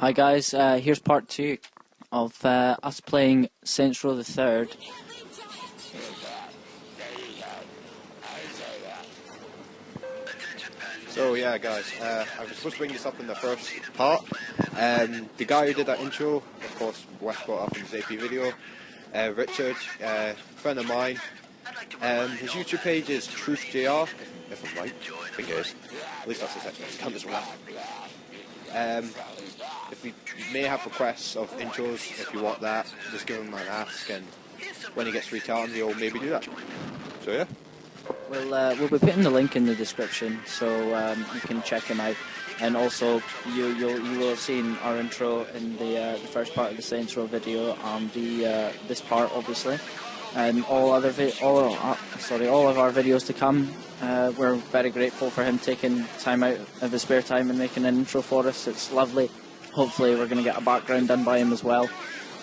Hi guys, here's part 2 of us playing Saints Row the Third. So yeah guys, I was supposed to bring this up in the first part. The guy who did that intro, of course, Wes brought up in his AP video, Richard, friend of mine. His YouTube page is TruthJR, if I'm right, I think it is. At least that's his account as well. If we may have requests of intros, if you want that, just give him an ask, and when he gets free time, he'll maybe do that. So yeah. We'll be putting the link in the description, so you can check him out. And also, you will have seen our intro in the first part of the Saints Row video, and this part obviously, and all of our videos to come. We're very grateful for him taking time out of his spare time and making an intro for us. It's lovely. Hopefully, we're going to get a background done by him as well.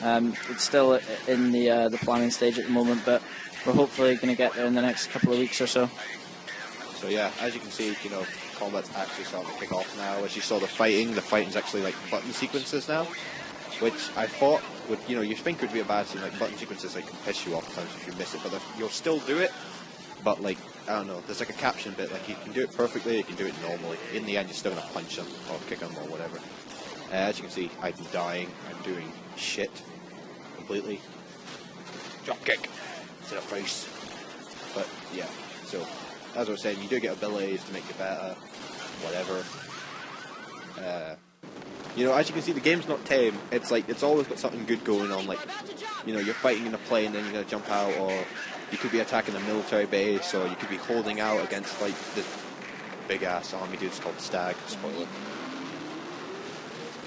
It's still in the planning stage at the moment, but we're hopefully going to get there in the next couple of weeks or so. So yeah, as you can see, combat's actually starting to kick off now. As you saw the fighting's actually like button sequences now, which I thought would, you think would be a bad thing, like button sequences can piss you off times if you miss it, but you'll still do it. But I don't know, there's like a caption bit, you can do it perfectly, you can do it normally. In the end, you're still going to punch them or kick them or whatever. As you can see, I'm dying, I'm doing shit completely. Drop kick to the face. But yeah, so as I was saying, you do get abilities to make you better, whatever. As you can see, the game's not tame. It's always got something good going on. You're fighting in a plane, then you're gonna jump out, or you could be attacking a military base, or you could be holding out against this big ass army dude's called Stag. Spoiler.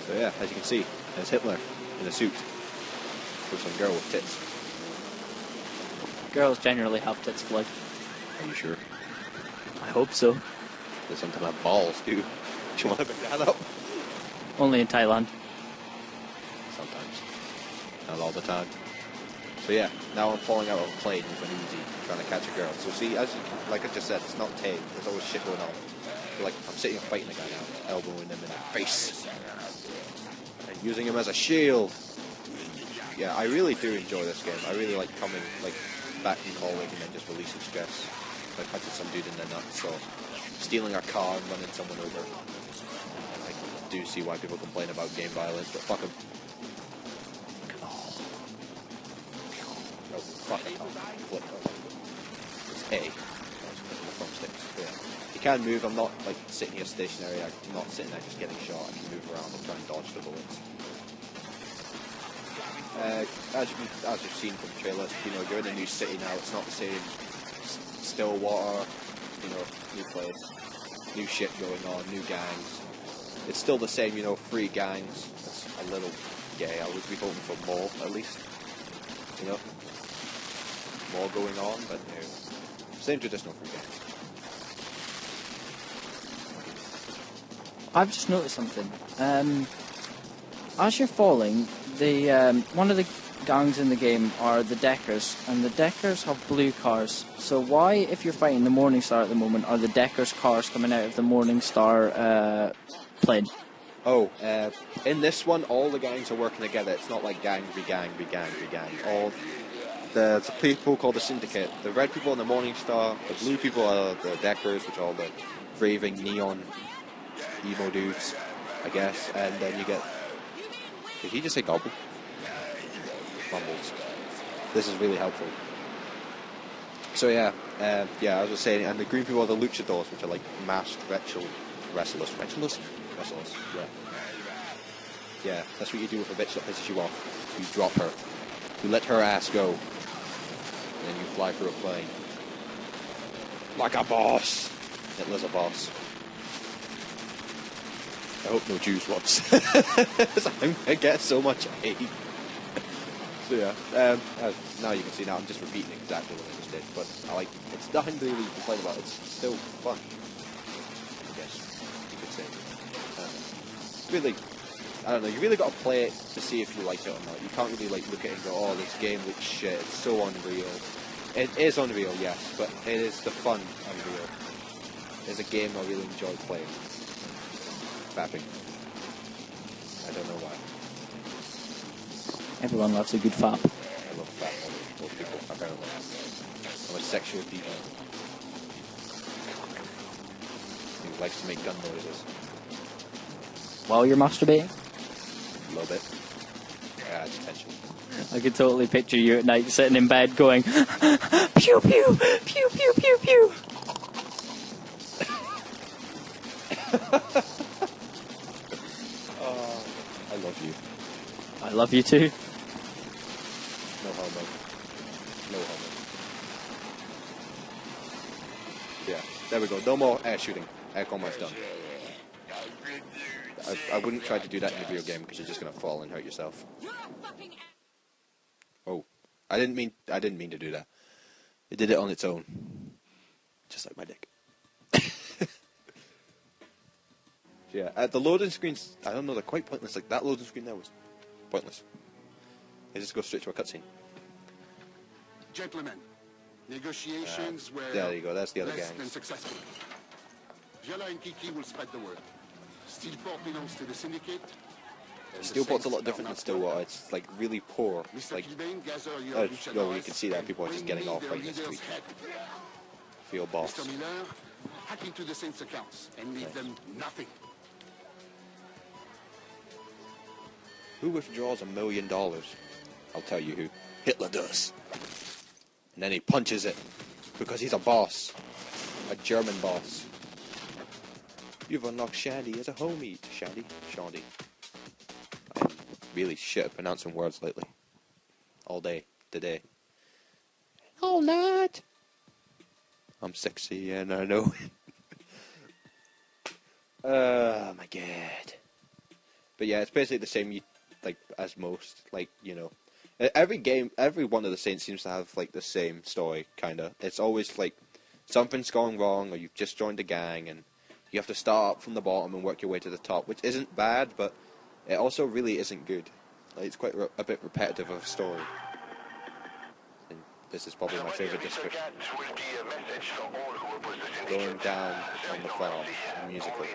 So yeah, as you can see, there's Hitler in a suit with some girl with tits. Girls generally have tits, Floyd. Are you sure? I hope so. They sometimes have balls too. Do you want to pick that up? Only in Thailand. Sometimes. Not all the time. So yeah, now I'm falling out of a plane with an Uzi, trying to catch a girl. So see, like I just said, it's not tame. There's always shit going on. I'm sitting and fighting a guy now, elbowing him in the face, and using him as a shield. Yeah, I really do enjoy this game. I really like coming back from college and then just releasing stress by punching some dude in the nuts or stealing a car and running someone over. And I do see why people complain about game violence, but fuck them. Oh, fuck it. Flip. It's A. Yeah. You can move. I'm not sitting here stationary. I'm not sitting there just getting shot. I can move around and try and dodge the bullets. As you've seen from the trailer, you're in a new city now. It's not the same still water, new place, new shit going on, new gangs. It's still the same, 3 gangs. That's a little gay. I would be hoping for more, at least. More going on, but no. Same traditional 3 gangs. I've just noticed something. As you're falling, one of the gangs in the game are the Deckers, and the Deckers have blue cars. So why, if you're fighting the Morningstar at the moment, are the Deckers cars coming out of the Morningstar plane? Oh, in this one, all the gangs are working together. It's not like gang, be-gang, be-gang, be-gang. All the people called the Syndicate. The red people are the Morningstar. The blue people are the Deckers, which are all the raving neon emo dudes, I guess. And then you get... Did he just say gobble? Mumbles. This is really helpful. So yeah, as I was saying, and the green people are the luchadors, which are masked wrestlers. Yeah, that's what you do with a bitch that pisses you off. You drop her. You let her ass go. And then you fly through a plane. Like a boss. Hitler's a boss. I hope no Jews watch. I'm gonna get so much hate. So yeah, now you can see I'm just repeating exactly what I just did, but it's nothing to really complain about. It's still fun, I guess you could say. Really, I don't know. You really got to play it to see if you like it or not. You can't really look at it and go, "Oh, this game looks shit. It's so unreal." It is unreal, yes, but it is the fun unreal. It's a game I really enjoy playing. Fapping. I don't know why. Everyone loves a good fap. I love fat most people, apparently. I'm a sexual deviant who likes to make gun noises. While you're masturbating? A little bit. Yeah, it's tension. I could totally picture you at night sitting in bed going, pew pew, pew pew pew pew. Oh, I love you. I love you too. No homo. No homo. Yeah, there we go. No more air shooting. Air combat's done. I wouldn't try to do that in a video game because you're just gonna fall and hurt yourself. Oh, I didn't mean to do that. It did it on its own, just like my dick. Yeah, the loading screens, I don't know, they're quite pointless. Like that loading screen there was pointless. They just go straight to a cutscene. Gentlemen, negotiations were there you go. That's the other less gangs. than successful. Viola and Kiki will spread the word. Steelport belongs to the Syndicate. Steelport's a lot different than Stillwater. It's like really poor. Mr. Like, Kilbane, gather your well, you can see that people are just getting off right in the street. Feel boss. Mr. Miller, hack into the Saints' accounts and leave them nothing. Who withdraws $1 million? I'll tell you who. Hitler does. And then he punches it because he's a boss, a German boss. You've unlocked Shandy as a homie. Shandy? I'm really shit at pronouncing words lately. All day, today. All night. I'm sexy and I know it. Oh my god. But yeah, it's basically the same as most. Like, you know. Every game, every one of the Saints seems to have like the same story, kinda. It's always like something's gone wrong or you've just joined a gang and you have to start up from the bottom and work your way to the top, which isn't bad, but it also really isn't good. Like, it's quite a bit repetitive of a story. And this is probably my favourite district. Going down on the farm, musically.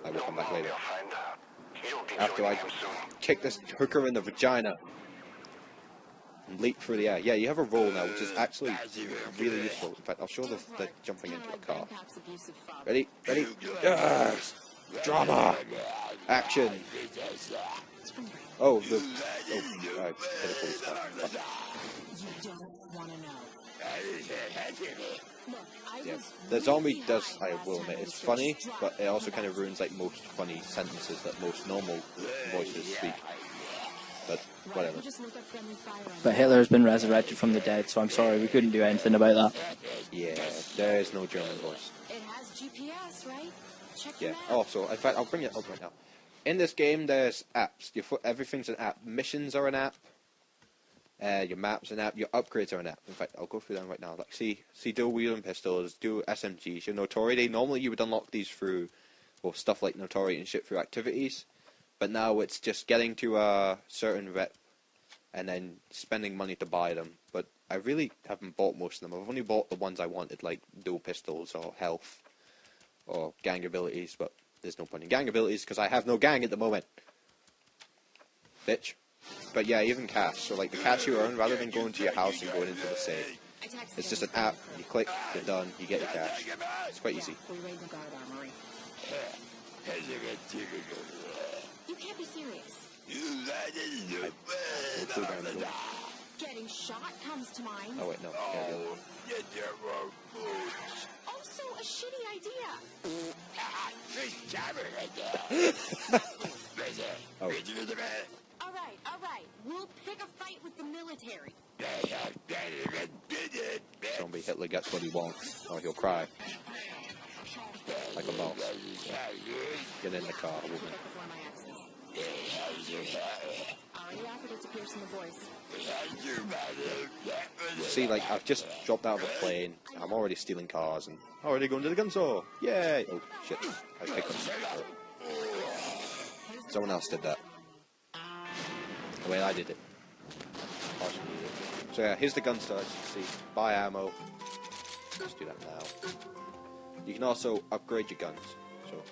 I will come back later. After I kick this hooker in the vagina and leap through the air. Yeah, you have a roll now, which is actually really useful. In fact, I'll show the jumping into a car. Ready? Yes! Drama! Action! I hit a police car. Yeah, the zombie does, I will admit, it's funny, but it also kind of ruins like most funny sentences that most normal voices speak. But whatever. But Hitler has been resurrected from the dead, so I'm sorry, we couldn't do anything about that. Yeah, there is no German voice. It has GPS, right? Check Yeah. your map. Also, in fact, I'll bring it up right now. In this game, there's apps. Everything's an app. Missions are an app. Your maps are an app. Your upgrades are an app. In fact, I'll go through them right now. Like, see dual wielding pistols, dual SMGs, your notoriety. Normally, you would unlock these through, well, stuff like notoriety and shit through activities. But now it's just getting to a certain rep and then spending money to buy them. But I really haven't bought most of them. I've only bought the ones I wanted, like dual pistols or health or gang abilities. But there's no point in gang abilities because I have no gang at the moment. Bitch. But yeah, even cash. So like the cash you earn, rather than going to your house and going into the safe, it's just an app. You click, you're done, you get your cash. It's quite easy. You can't be serious. Getting shot comes to mind. Oh wait, no. Also a shitty idea. Oh. All right. We'll pick a fight with the military. Zombie Hitler gets what he wants, or he'll cry. Like a boss. Get in the car, woman. Before my exes. Already offered it to Pearson the boys. See, like, I've just dropped out of a plane, I'm already stealing cars, and already going to the gun store. Yay! Oh, shit. I picked them. Someone else did that. The way I did it. So yeah, here's the gun store, as you can see. Buy ammo. Let's do that now. You can also upgrade your guns. So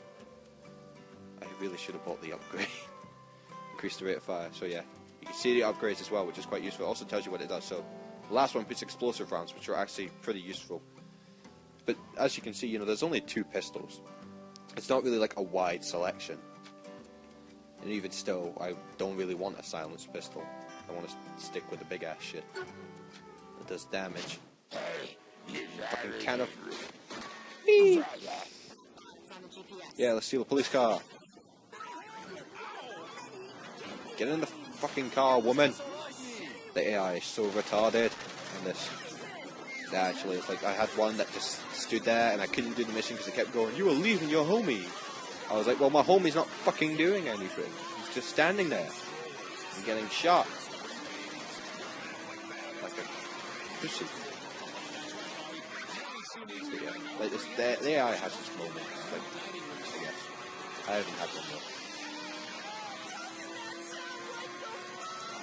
I really should have bought the upgrade. increase the rate of fire. So yeah, you can see the upgrades as well, which is quite useful. It also tells you what it does. So the last one puts explosive rounds, which are actually pretty useful. But as you can see, you know, there's only 2 pistols. It's not really like a wide selection. And even still, I don't really want a silenced pistol. I want to stick with the big ass shit. It does damage. Fucking cannon. Whee! Yeah, let's steal the police car. Get in the fucking car, woman. The AI is so retarded in this. Actually, it's like I had one that just stood there and I couldn't do the mission because it kept going, "You were leaving your homie." I was like, well, my homie's not fucking doing anything. He's just standing there and getting shot. Like a pussy. So, yeah, like this, the AI has its moments. Like, I guess. I haven't had one though.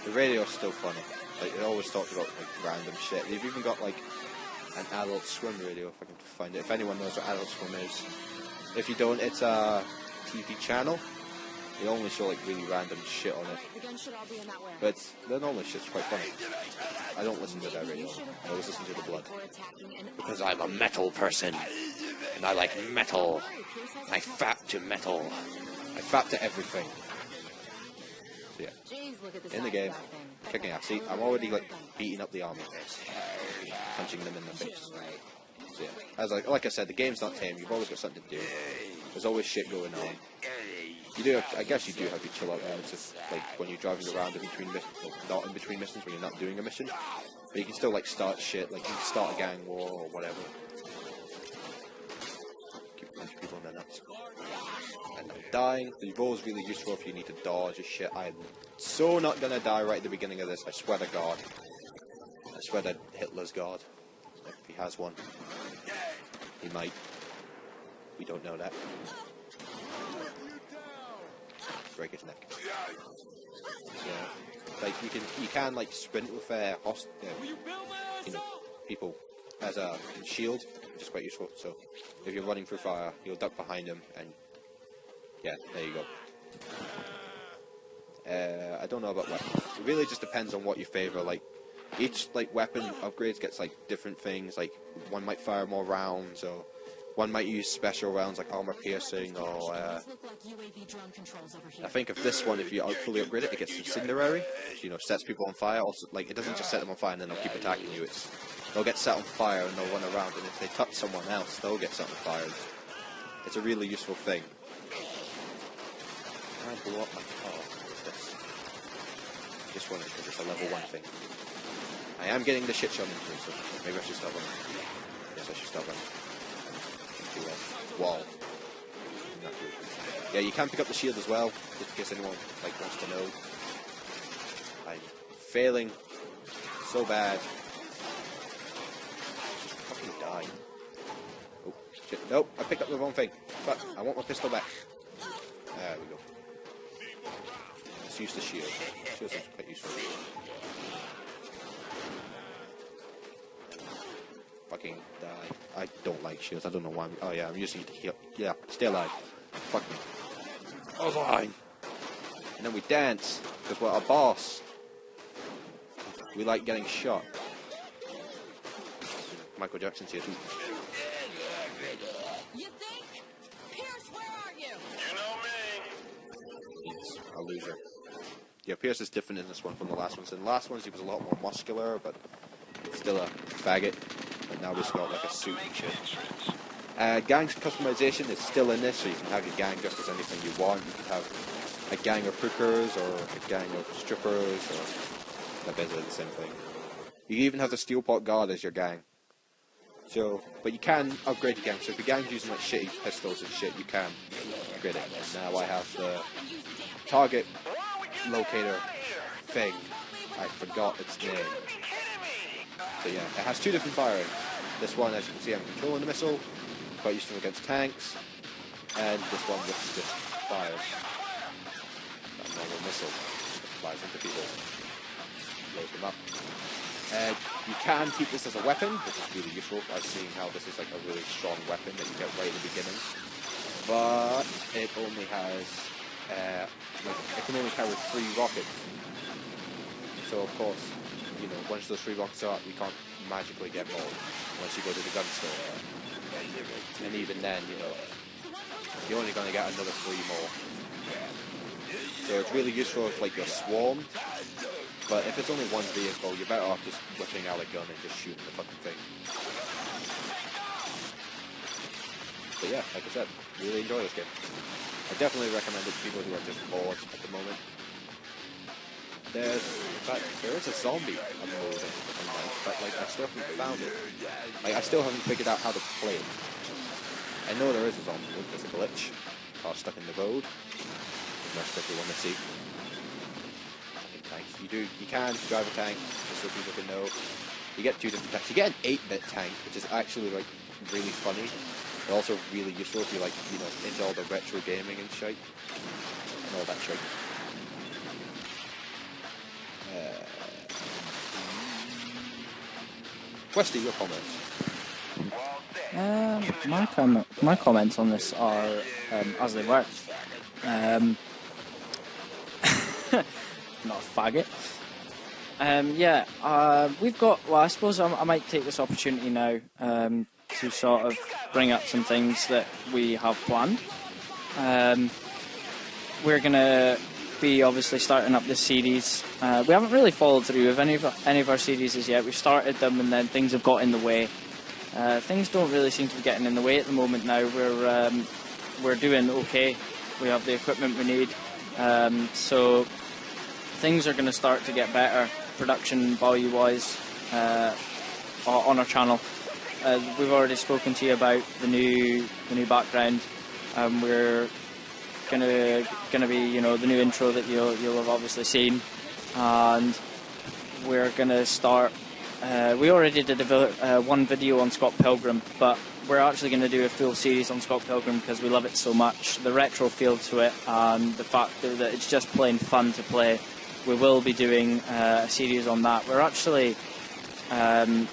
The radio's still funny. Like, it always talks about like random shit. They've even got like an Adult Swim radio, if I can find it. If anyone knows what Adult Swim is. If you don't, it's a TV channel. They only show like really random shit on it. But the normal shit's quite funny. I don't listen to that radio. I always listen to the blood. Because I'm a metal person. And I like metal. I fap to metal. I fap to everything. So yeah. In the game, kicking ass. See, I'm already like beating up the army. Punching them in the face. So yeah. Like I said, the game's not tame. You've always got something to do. There's always shit going on. You do. I guess you do have your chill out moments, just like when you're driving around in between not in between missions when you're not doing a mission. But you can still like start shit, like you can start a gang war or whatever. Keep punching people in the nuts. And I'm dying. The bow's really useful if you need to dodge or shit. I'm so not gonna die right at the beginning of this. I swear to God. I swear to Hitler's God. If he has one, he might. We don't know that. Break his neck. Yeah, like you can like sprint with people as a shield, which is quite useful. So if you're running through fire, you'll duck behind them, and yeah, there you go. I don't know about weapons. It really just depends on what you favor. Like each like weapon upgrades gets like different things. Like one might fire more rounds, or one might use special rounds like armor piercing, or I think of this one, if you fully upgrade it, it gets incendiary, which, you know, sets people on fire. Also, like it doesn't just set them on fire and then they'll keep attacking you. They'll get set on fire and they'll run around, and if they touch someone else, they'll get set on fire. It's a really useful thing. Can I blow up my car with this? Just running because it's a level 1 thing. I am getting the shit shown into it, so maybe I should stop running. Yes, I should stop running. Wall. Yeah, you can pick up the shield as well, just in case anyone like wants to know. I'm failing so bad. Just fucking die. Oh shit! Nope, I picked up the wrong thing. But I want my pistol back. There we go. Let's use the shield. Shield's quite useful. Fucking die. I don't like shields. I don't know why. Oh yeah, I'm using it to heal. Yeah, stay alive. Fuck me. I was lying. And then we dance because we're a boss. We like getting shot. Michael Jackson's here too. You think? Pierce, where are you? You know me. He's a loser. Yeah, Pierce is different in this one from the last ones. In the last ones he was a lot more muscular, but still a faggot. But now he's got like a suit and shit. Gang customization is still in this, so you can have your gang just as anything you want. You can have a gang of hookers or a gang of strippers, or they're basically the same thing. You can even have the steel pot guard as your gang. So, but you can upgrade your gang. So if your gang's using like shitty pistols and shit, you can upgrade it. And now I have the target locator thing. I forgot its name. So yeah, it has 2 different firing. This one, as you can see, I'm controlling the missile. Quite useful against tanks. And this one just fires that normal missile that flies into people. Blows them up. You can keep this as a weapon, which is really useful by seeing how this is like a really strong weapon that you get right at the beginning. But it only has it can only carry 3 rockets. So of course, you know, once those 3 rockets are up, you can't magically get more once you go to the gun store. And even then, you know, you're only going to get another 3 more. So it's really useful if like you're swarmed, but if it's only one vehicle, you're better off just whipping out a gun and just shooting the fucking thing. But yeah, like I said, really enjoy this game. I definitely recommend it to people who are just bored at the moment. In fact, there is a zombie mode online, but like I still haven't found it. Like I still haven't figured out how to play it. I know there is a zombie mode. There's a glitch. Car stuck in the road. There's no stuff you want to see. Tanks. You can drive a tank, just so people can know. You get 2 different tanks. You get an 8-bit tank, which is actually like really funny. But also really useful if you like, you know, into all the retro gaming and shite. And all that shite. Westy, your comments? My comments on this are as they were. Not a faggot. We've got. Well, I suppose I might take this opportunity now to sort of bring up some things that we have planned. We're gonna be obviously starting up this series. We haven't really followed through with any of our series as yet. We've started them and then things have got in the way. Things don't really seem to be getting in the way at the moment now. We're doing okay. We have the equipment we need. So things are going to start to get better production value wise on our channel. We've already spoken to you about the new background. We're gonna be, you know, the new intro that you'll have obviously seen, and we're gonna start. We already did one video on Scott Pilgrim, but we're actually going to do a full series on Scott Pilgrim because we love it so much. The retro feel to it and the fact that it's just plain fun to play. We will be doing a series on that. We're actually going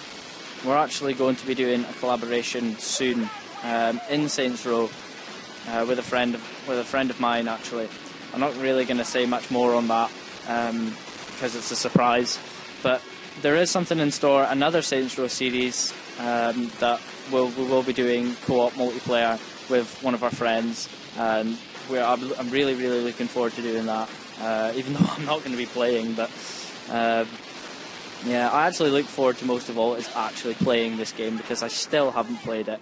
to be doing a collaboration soon in Saints Row with a friend of mine. Actually, I'm not really going to say much more on that because it's a surprise. But there is something in store. Another Saints Row series that we will be doing co-op multiplayer with one of our friends, and I'm really looking forward to doing that. Even though I'm not going to be playing, but yeah, I actually look forward to most of all is actually playing this game because I still haven't played it.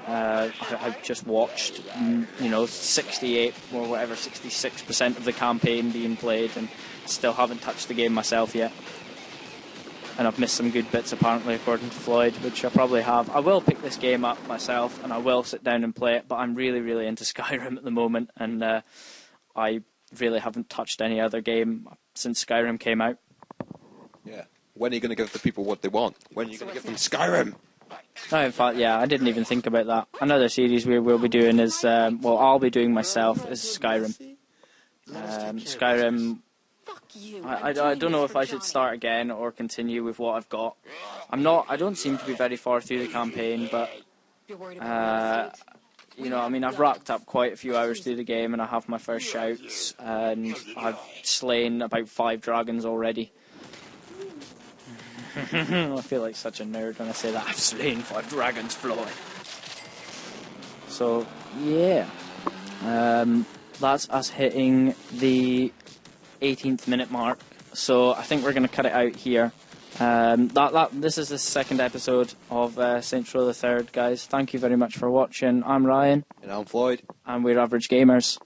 I've just watched, 68 or whatever, 66% of the campaign being played, and still haven't touched the game myself yet. And I've missed some good bits apparently, according to Floyd, which I probably have. I will pick this game up myself, and I will sit down and play it, but I'm really into Skyrim at the moment, and I really haven't touched any other game since Skyrim came out. Yeah. When are you going to give the people what they want? When are you going to give them Skyrim? No, in fact, yeah, I didn't even think about that. Another series we will be doing is, I'll be doing myself, is Skyrim. Skyrim... I don't know if I should start again or continue with what I've got. I don't seem to be very far through the campaign, but I've racked up quite a few hours through the game, and I have my first shouts, and I've slain about 5 dragons already. I feel like such a nerd when I say that. I've slain 5 dragons, Floyd. So yeah, that's us hitting the 18th minute mark, so I think we're going to cut it out here. This is the second episode of Saints Row the Third, guys. Thank you very much for watching. I'm Ryan. And I'm Floyd. And we're Average Gamers.